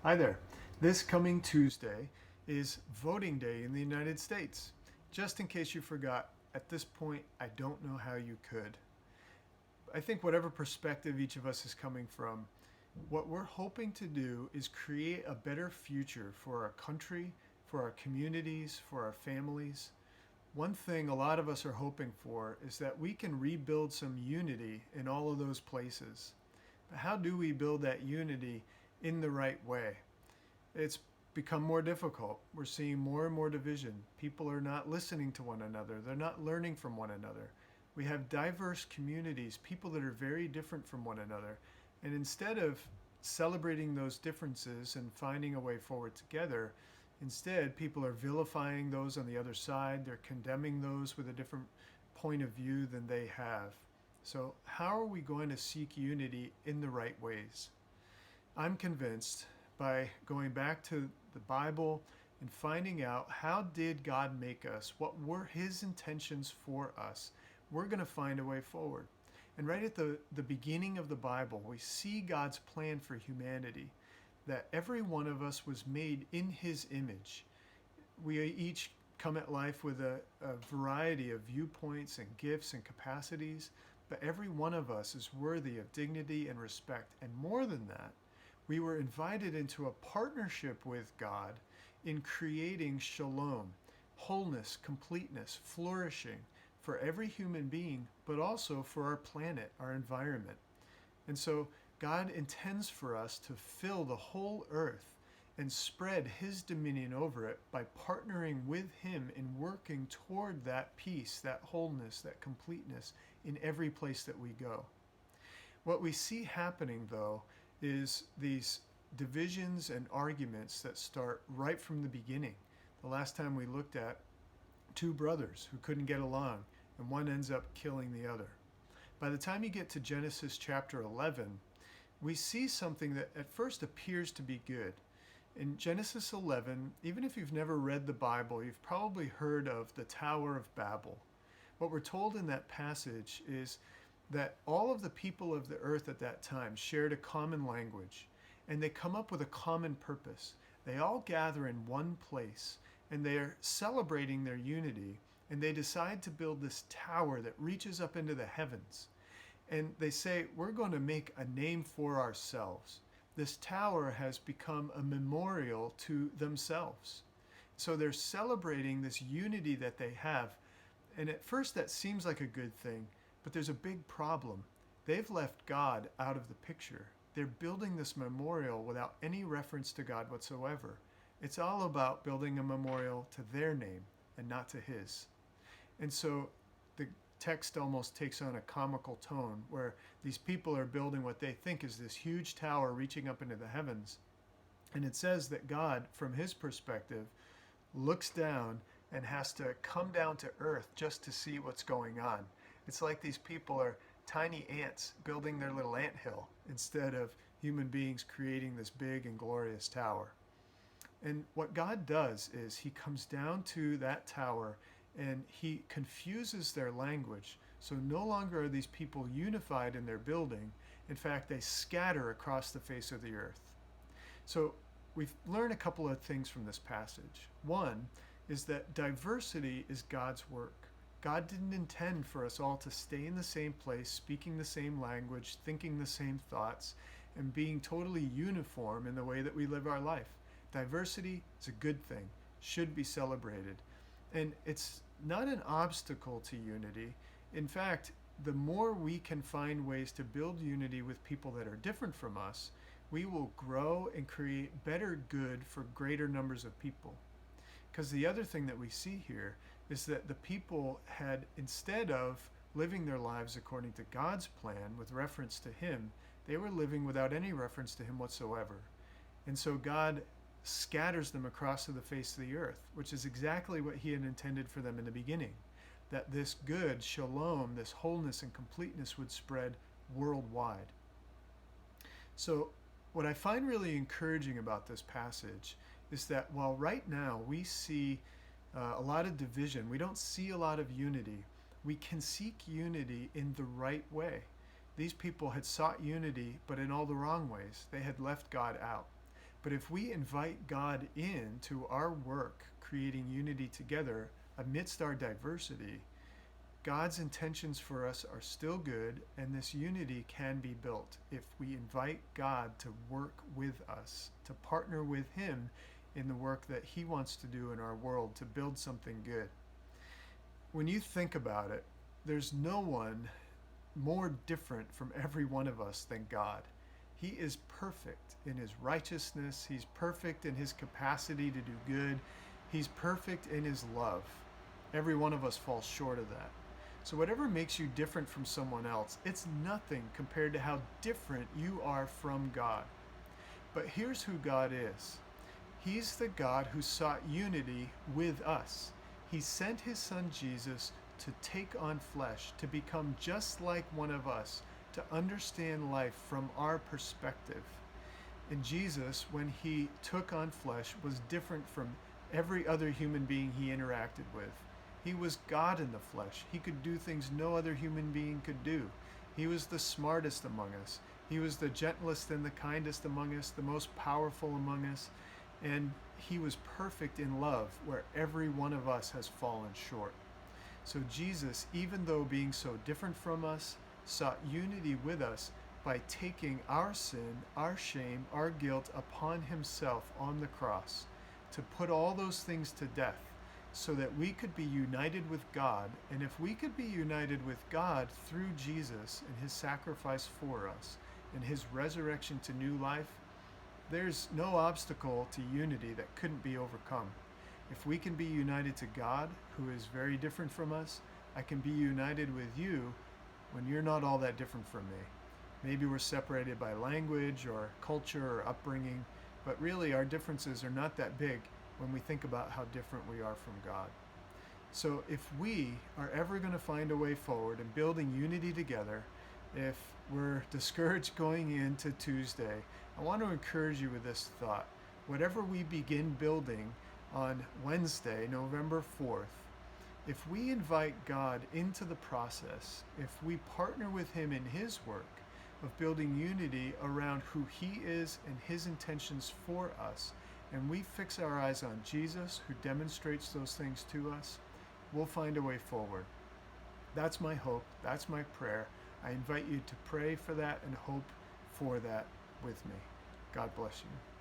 Hi there. This coming Tuesday is voting day in the United States. Just in case you forgot, at this point, I don't know how you could. I think whatever perspective each of us is coming from, what we're hoping to do is create a better future for our country, for our communities, for our families. One thing a lot of us are hoping for is that we can rebuild some unity in all of those places. But how do we build that unity in the right way? It's become more difficult. We're seeing more and more division. People are not listening to one another, they're not learning from one another. We have diverse communities, people that are very different from one another. And instead of celebrating those differences and finding a way forward together, instead, people are vilifying those on the other side. They're condemning those with a different point of view than they have. So, how are we going to seek unity in the right ways? I'm convinced by going back to the Bible and finding out how did God make us? What were his intentions for us? We're going to find a way forward. And right at the beginning of the Bible, we see God's plan for humanity, that every one of us was made in his image. We each come at life with a variety of viewpoints and gifts and capacities, but every one of us is worthy of dignity and respect. And more than that, we were invited into a partnership with God in creating shalom, wholeness, completeness, flourishing for every human being, but also for our planet, our environment. And so God intends for us to fill the whole earth and spread his dominion over it by partnering with him in working toward that peace, that wholeness, that completeness in every place that we go. What we see happening, though, is these divisions and arguments that start right from the beginning. The last time we looked at two brothers who couldn't get along, and one ends up killing the other. By the time you get to Genesis chapter 11, we see something that at first appears to be good. In Genesis 11, even if you've never read the Bible, you've probably heard of the Tower of Babel. What we're told in that passage is that all of the people of the earth at that time shared a common language, and they come up with a common purpose. They all gather in one place, and they are celebrating their unity, and they decide to build this tower that reaches up into the heavens. And they say, we're going to make a name for ourselves. This tower has become a memorial to themselves. So they're celebrating this unity that they have. And at first that seems like a good thing, but there's a big problem. They've left God out of the picture. They're building this memorial without any reference to God whatsoever. It's all about building a memorial to their name and not to his. And so the text almost takes on a comical tone where these people are building what they think is this huge tower reaching up into the heavens. And it says that God, from his perspective, looks down and has to come down to earth just to see what's going on. It's like these people are tiny ants building their little anthill instead of human beings creating this big and glorious tower. And what God does is he comes down to that tower and he confuses their language. So no longer are these people unified in their building. In fact, they scatter across the face of the earth. So we've learned a couple of things from this passage. One is that diversity is God's work. God didn't intend for us all to stay in the same place, speaking the same language, thinking the same thoughts, and being totally uniform in the way that we live our life. Diversity is a good thing, should be celebrated. And it's not an obstacle to unity. In fact, the more we can find ways to build unity with people that are different from us, we will grow and create better good for greater numbers of people. Because the other thing that we see here is that the people had, instead of living their lives according to God's plan with reference to him, they were living without any reference to him whatsoever. And so God scatters them across to the face of the earth, which is exactly what he had intended for them in the beginning. That this good, shalom, this wholeness and completeness would spread worldwide. So what I find really encouraging about this passage is that while right now we see a lot of division, we don't see a lot of unity, we can seek unity in the right way. These people had sought unity, but in all the wrong ways. They had left God out. But if we invite God into our work, creating unity together amidst our diversity, God's intentions for us are still good, and this unity can be built if we invite God to work with us, to partner with Him in the work that He wants to do in our world to build something good. When you think about it, there's no one more different from every one of us than God. He is perfect in His righteousness. He's perfect in His capacity to do good. He's perfect in His love. Every one of us falls short of that. So whatever makes you different from someone else, it's nothing compared to how different you are from God. But here's who God is. He's the God who sought unity with us. He sent His Son Jesus to take on flesh, to become just like one of us, to understand life from our perspective. And Jesus, when He took on flesh, was different from every other human being He interacted with. He was God in the flesh. He could do things no other human being could do. He was the smartest among us. He was the gentlest and the kindest among us, the most powerful among us. And He was perfect in love, where every one of us has fallen short. So Jesus, even though being so different from us, sought unity with us by taking our sin, our shame, our guilt upon Himself on the cross, to put all those things to death, so that we could be united with God. And if we could be united with God through Jesus and His sacrifice for us and His resurrection to new life, there's no obstacle to unity that couldn't be overcome. If we can be united to God, who is very different from us, I can be united with you when you're not all that different from me. Maybe we're separated by language or culture or upbringing, but really our differences are not that big when we think about how different we are from God. So if we are ever going to find a way forward in building unity together, if we're discouraged going into Tuesday, I want to encourage you with this thought. Whatever we begin building on Wednesday, November 4th, if we invite God into the process, if we partner with Him in His work of building unity around who He is and His intentions for us, and we fix our eyes on Jesus, who demonstrates those things to us, we'll find a way forward. That's my hope. That's my prayer. I invite you to pray for that and hope for that with me. God bless you.